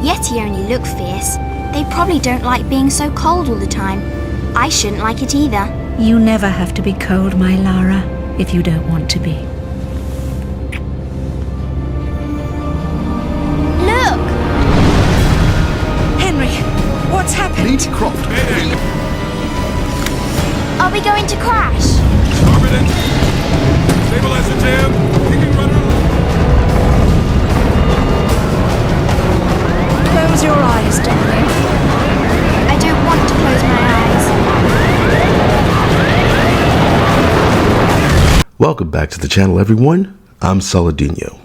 Yeti only look fierce. They probably don't like being so cold all the time. I shouldn't like it either. You never have to be cold, my Lara, if you don't want to be. Look! Henry, what's happened? Lady Croft. Are we going to crash? Starboard engine. Stabilizer jam. Kicking rudder. Close your eyes, darling. I don't want to close my eyes. Welcome back to the channel, everyone. I'm Saladino.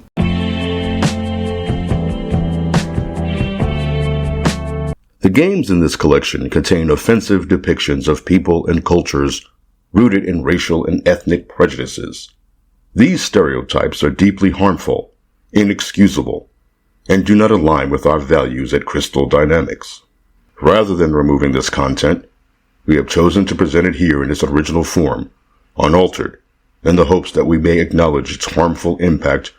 The games in this collection contain offensive depictions of people and cultures rooted in racial and ethnic prejudices. These stereotypes are deeply harmful, inexcusable, and do not align with our values at Crystal Dynamics. Rather than removing this content, we have chosen to present it here in its original form, unaltered, in the hopes that we may acknowledge its harmful impact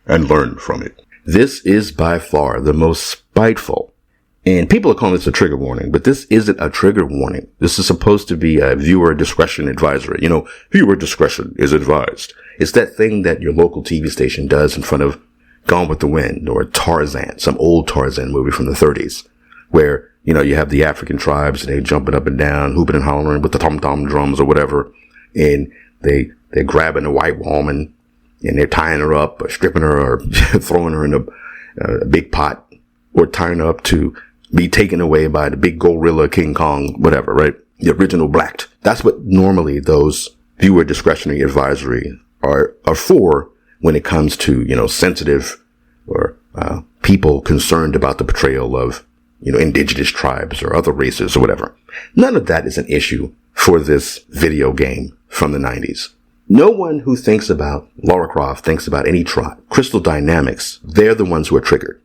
and learn from it. This is by far the most spiteful, and people are calling this a trigger warning, but this isn't a trigger warning. This is supposed to be a viewer discretion advisory. You know, viewer discretion is advised. It's that thing that your local TV station does in front of Gone with the Wind or Tarzan, some old Tarzan movie from the 30s, where, you know, you have the African tribes and they jumping up and down, hooping and hollering with the tom-tom drums or whatever, and they're grabbing a white woman and they're tying her up or stripping her or throwing her in a big pot or tying her up to be taken away by the big gorilla, King Kong, whatever, right? The original blacked. That's what normally those viewer discretionary advisory are for when it comes to, you know, sensitive or people concerned about the portrayal of, you know, indigenous tribes or other races or whatever. None of that is an issue for this video game from the 90s. No one who thinks about Lara Croft thinks about any tribe. Crystal Dynamics, they're the ones who are triggered.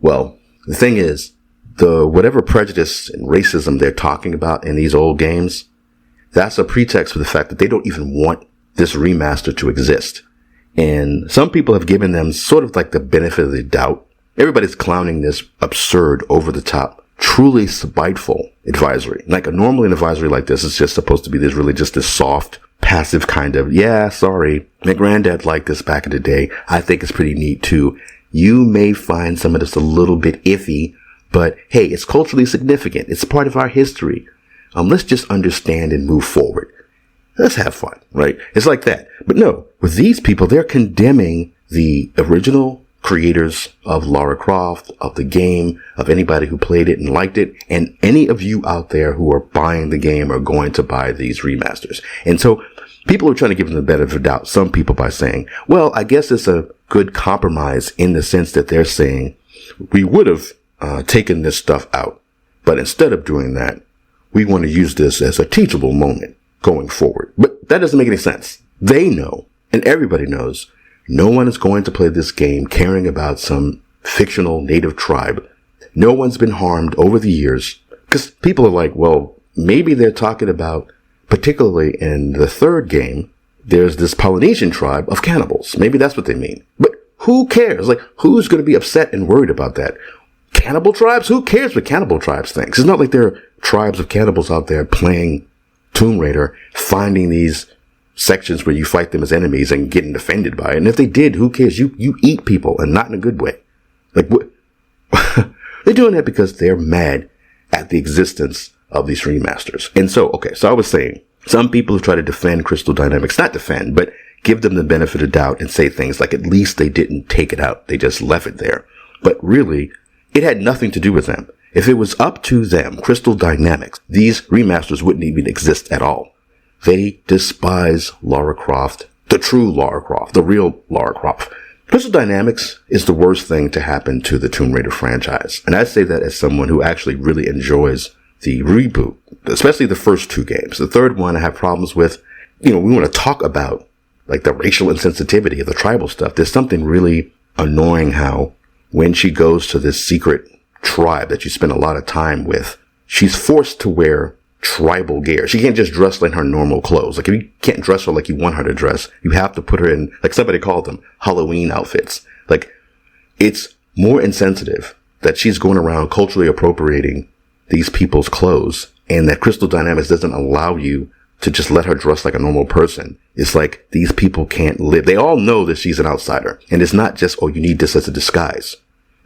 Well, the thing is, whatever prejudice and racism they're talking about in these old games, that's a pretext for the fact that they don't even want this remaster to exist. And some people have given them sort of like the benefit of the doubt. Everybody's clowning this absurd, over-the-top, truly spiteful advisory. Like normally an advisory like this is just supposed to be this soft, passive kind of, yeah, sorry, my granddad liked this back in the day. I think it's pretty neat too. You may find some of this a little bit iffy, but hey, it's culturally significant. It's part of our history. Let's just understand and move forward. Let's have fun, right? It's like that. But no, with these people, they're condemning the original creators of Lara Croft, of the game, of anybody who played it and liked it, and any of you out there who are buying the game are going to buy these remasters. And so people are trying to give them the benefit of the doubt. Some people by saying, well, I guess it's a good compromise in the sense that they're saying we would have taken this stuff out, but instead of doing that, we want to use this as a teachable moment going forward. But that doesn't make any sense. They know, and everybody knows, no one is going to play this game caring about some fictional native tribe. No one's been harmed over the years, because people are like, well, maybe they're talking about, particularly in the third game, there's this Polynesian tribe of cannibals. Maybe that's what they mean. But who cares? Like, who's going to be upset and worried about that? Cannibal tribes? Who cares what cannibal tribes think? It's not like there are tribes of cannibals out there playing Tomb Raider, finding these sections where you fight them as enemies and getting offended by it. And if they did, who cares? You eat people, and not in a good way. Like, what? They're doing that because they're mad at the existence of these remasters. And so, okay, so I was saying, some people have tried to defend Crystal Dynamics, not defend, but give them the benefit of doubt and say things like, at least they didn't take it out. They just left it there. But really, it had nothing to do with them. If it was up to them, Crystal Dynamics, these remasters wouldn't even exist at all. They despise Lara Croft, the true Lara Croft, the real Lara Croft. Crystal Dynamics is the worst thing to happen to the Tomb Raider franchise. And I say that as someone who actually really enjoys the reboot, especially the first two games. The third one I have problems with. You know, we want to talk about like the racial insensitivity of the tribal stuff. There's something really annoying how when she goes to this secret tribe that you spend a lot of time with, she's forced to wear tribal gear. She can't just dress in her normal clothes. Like, if you can't dress her like you want her to dress, you have to put her in, like somebody called them, Halloween outfits. Like, it's more insensitive that she's going around culturally appropriating these people's clothes, and that Crystal Dynamics doesn't allow you to just let her dress like a normal person. It's like these people can't live. They all know that she's an outsider. And it's not just, oh, you need this as a disguise.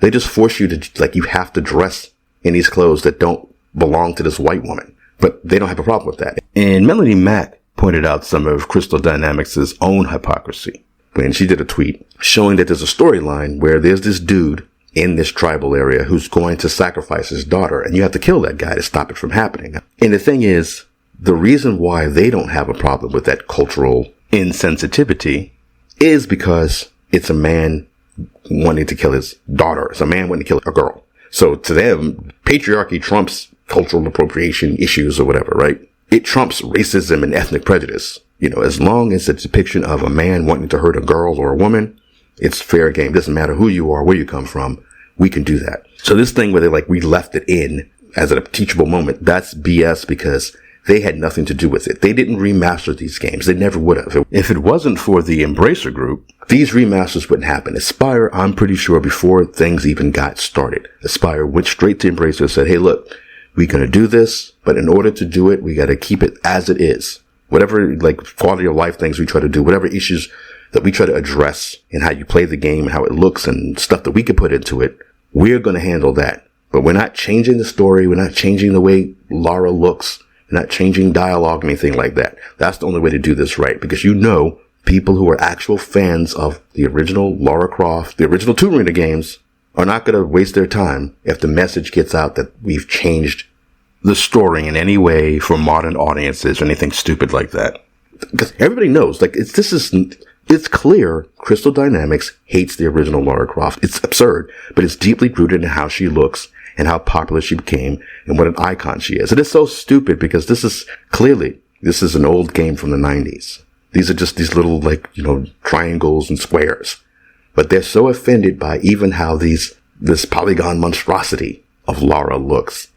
They just force you to, like, you have to dress in these clothes that don't belong to this white woman. But they don't have a problem with that. And Melanie Mack pointed out some of Crystal Dynamics' own hypocrisy when she did a tweet showing that there's a storyline where there's this dude in this tribal area who's going to sacrifice his daughter, and you have to kill that guy to stop it from happening. And the thing is, the reason why they don't have a problem with that cultural insensitivity is because it's a man wanting to kill his daughter. It's a man wanting to kill a girl. So to them, patriarchy trumps cultural appropriation issues or whatever, right? It trumps racism and ethnic prejudice. You know, as long as it's a depiction of a man wanting to hurt a girl or a woman, it's fair game. Doesn't matter who you are, where you come from. We can do that. So this thing where we left it in as a teachable moment, that's BS because they had nothing to do with it. They didn't remaster these games. They never would have. If it wasn't for the Embracer Group, these remasters wouldn't happen. Aspyr, I'm pretty sure before things even got started, Aspyr went straight to Embracer and said, hey, look, we're going to do this, but in order to do it, we got to keep it as it is. Whatever, quality of life things we try to do, whatever issues that we try to address in how you play the game and how it looks and stuff that we could put into it, we're going to handle that. But we're not changing the story. We're not changing the way Lara looks. We're not changing dialogue or anything like that. That's the only way to do this right. Because people who are actual fans of the original Lara Croft, the original Tomb Raider games, are not going to waste their time if the message gets out that we've changed the story in any way for modern audiences or anything stupid like that. Because everybody knows, it's clear Crystal Dynamics hates the original Lara Croft. It's absurd, but it's deeply rooted in how she looks and how popular she became and what an icon she is. It is so stupid because this is an old game from the 90s. These are just these little, triangles and squares. But they're so offended by even how this polygon monstrosity of Lara looks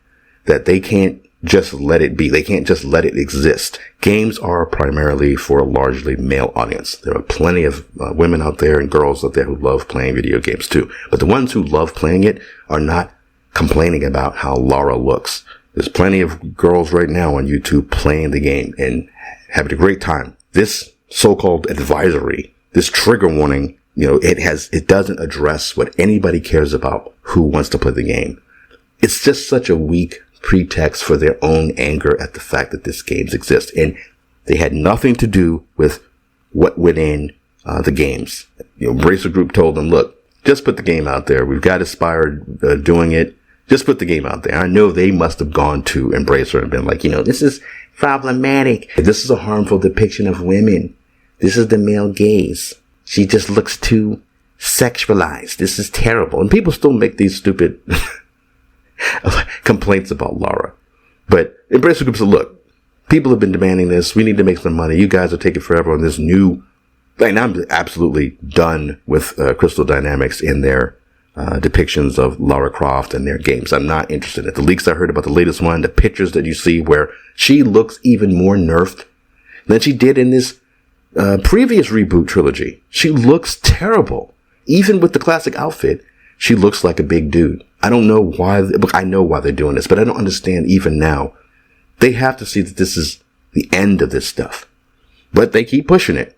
that they can't just let it be. They can't just let it exist. Games are primarily for a largely male audience. There are plenty of women out there and girls out there who love playing video games too. But the ones who love playing it are not complaining about how Lara looks. There's plenty of girls right now on YouTube playing the game and having a great time. This so-called advisory, this trigger warning, it doesn't address what anybody cares about who wants to play the game. It's just such a weak pretext for their own anger at the fact that this games exist. And they had nothing to do with what went in the games. Embracer Group told them, look, just put the game out there. We've got Aspyr doing it. Just put the game out there. I know they must have gone to Embracer and been like, this is problematic. This is a harmful depiction of women. This is the male gaze. She just looks too sexualized. This is terrible. And people still make these stupid complaints about Lara. But Embracer Group said, look, people have been demanding this. We need to make some money. You guys are taking forever on this new. I'm absolutely done with Crystal Dynamics in their depictions of Lara Croft and their games. I'm not interested. At the leaks I heard about the latest one, the pictures that you see where she looks even more nerfed than she did in this previous reboot trilogy. She looks terrible. Even with the classic outfit, she looks like a big dude. I don't know why. Look, I know why they're doing this, but I don't understand even now. They have to see that this is the end of this stuff. But they keep pushing it.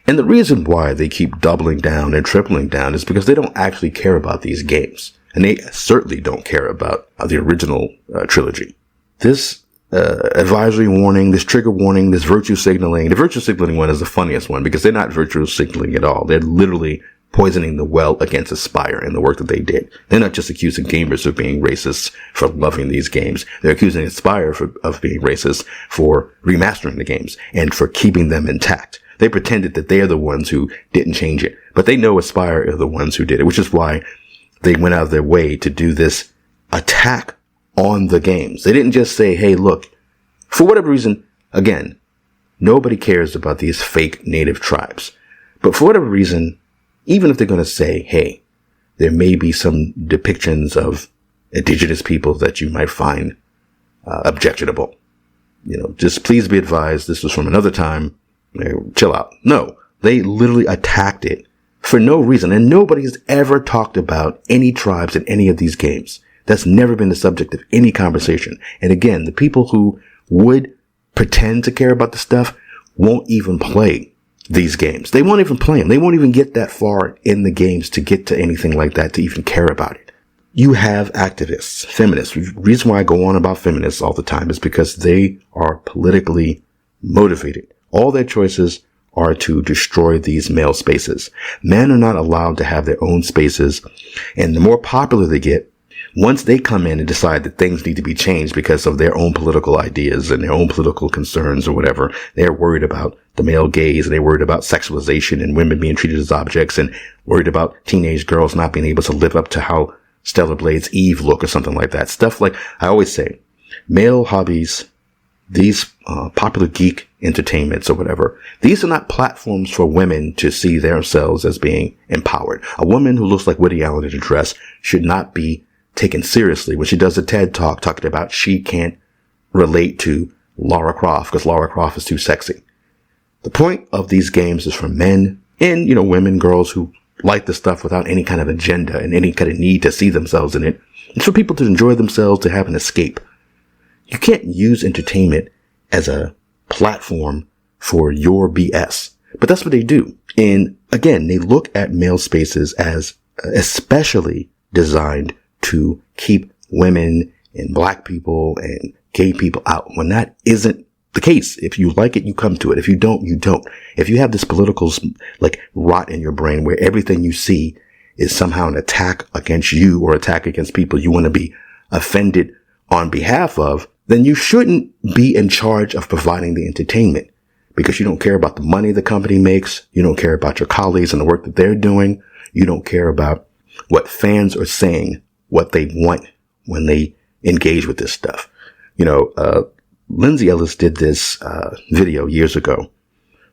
And the reason why they keep doubling down and tripling down is because they don't actually care about these games. And they certainly don't care about the original trilogy. This advisory warning, this trigger warning, this virtue signaling. The virtue signaling one is the funniest one because they're not virtue signaling at all. They're literally poisoning the well against Aspyr and the work that they did. They're not just accusing gamers of being racist for loving these games. They're accusing Aspyr of being racist for remastering the games and for keeping them intact. They pretended that they are the ones who didn't change it, but they know Aspyr are the ones who did it, which is why they went out of their way to do this attack on the games. They didn't just say, hey, look, for whatever reason, again, nobody cares about these fake native tribes. But for whatever reason, even if they're going to say, hey, there may be some depictions of indigenous peoples that you might find objectionable. Just please be advised, this was from another time. Chill out. No, they literally attacked it for no reason. And nobody's ever talked about any tribes in any of these games. That's never been the subject of any conversation. And again, the people who would pretend to care about the stuff won't even play these games. They won't even play them. They won't even get that far in the games to get to anything like that, to even care about it. You have activists, feminists. The reason why I go on about feminists all the time is because they are politically motivated. All their choices are to destroy these male spaces. Men are not allowed to have their own spaces. And the more popular they get, once they come in and decide that things need to be changed because of their own political ideas and their own political concerns or whatever, they're worried about the male gaze and they're worried about sexualization and women being treated as objects and worried about teenage girls not being able to live up to how Stellar Blade's Eve look or something like that. Stuff like, I always say, male hobbies, these popular geek entertainments or whatever, these are not platforms for women to see themselves as being empowered. A woman who looks like Woody Allen in a dress should not be taken seriously when she does a TED talk talking about she can't relate to Lara Croft because Lara Croft is too sexy. The point of these games is for men and, women, girls who like the stuff without any kind of agenda and any kind of need to see themselves in it. It's for people to enjoy themselves, to have an escape. You can't use entertainment as a platform for your BS, but that's what they do. And again, they look at male spaces as especially designed to keep women and black people and gay people out, when that isn't the case. If you like it, you come to it. If you don't, you don't. If you have this political rot in your brain where everything you see is somehow an attack against you or attack against people you want to be offended on behalf of, then you shouldn't be in charge of providing the entertainment, because you don't care about the money the company makes. You don't care about your colleagues and the work that they're doing. You don't care about what fans are saying, what they want when they engage with this stuff. Lindsay Ellis did this video years ago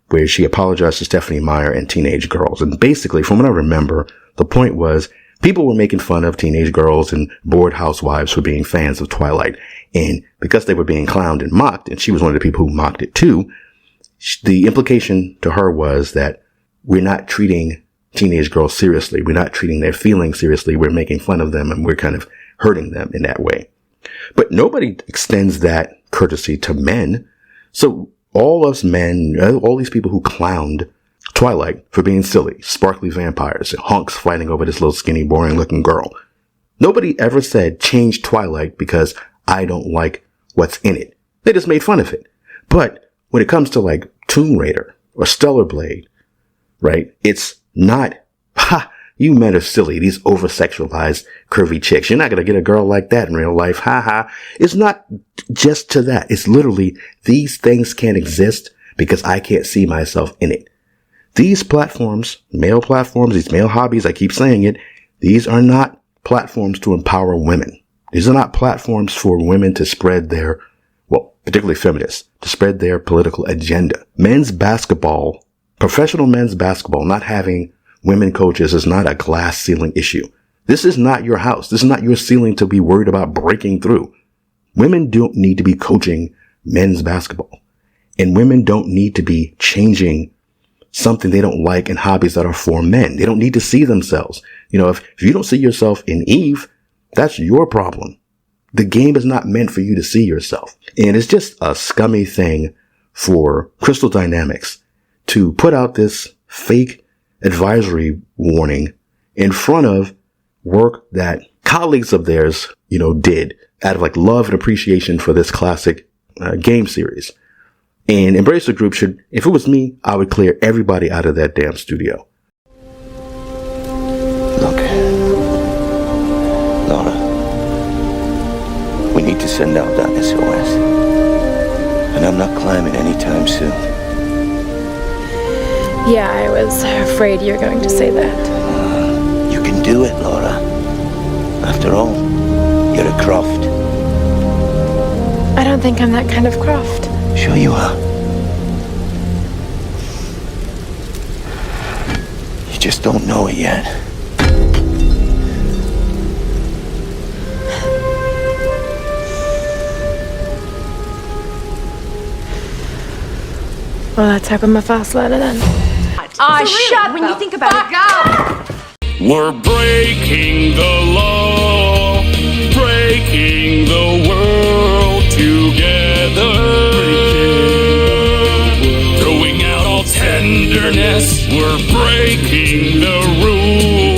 where she apologized to Stephanie Meyer and teenage girls. And basically, from what I remember, the point was people were making fun of teenage girls and bored housewives for being fans of Twilight. And because they were being clowned and mocked, and she was one of the people who mocked it too, the implication to her was that we're not treating teenage girls seriously. We're not treating their feelings seriously. We're making fun of them and we're kind of hurting them in that way. But nobody extends that courtesy to men. So all us men, all these people who clowned Twilight for being silly, sparkly vampires, and hunks fighting over this little skinny, boring looking girl. Nobody ever said change Twilight because I don't like what's in it. They just made fun of it. But when it comes to like Tomb Raider or Stellar Blade, right? It's not, you men are silly. These over-sexualized, curvy chicks. You're not going to get a girl like that in real life. It's not just to that. It's literally, these things can't exist because I can't see myself in it. These platforms, these male hobbies, I keep saying it, these are not platforms to empower women. These are not platforms for women to spread their, particularly feminists, to spread their political agenda. Professional men's basketball, not having women coaches is not a glass ceiling issue. This is not your house. This is not your ceiling to be worried about breaking through. Women don't need to be coaching men's basketball. And women don't need to be changing something they don't like in hobbies that are for men. They don't need to see themselves. If you don't see yourself in Eve, that's your problem. The game is not meant for you to see yourself. And it's just a scummy thing for Crystal Dynamics to put out this fake advisory warning in front of work that colleagues of theirs, did out of love and appreciation for this classic game series. And Embracer Group should, if it was me, I would clear everybody out of that damn studio. Look, Laura, we need to send out that SOS. And I'm not climbing anytime soon. Yeah, I was afraid you were going to say that. You can do it, Laura. After all, you're a Croft. I don't think I'm that kind of Croft. Sure you are. You just don't know it yet. Well, let's hope I'm a fast learner then. Shut when you think about it. We're breaking the law, breaking the world together. Throwing out all tenderness, we're breaking the rules.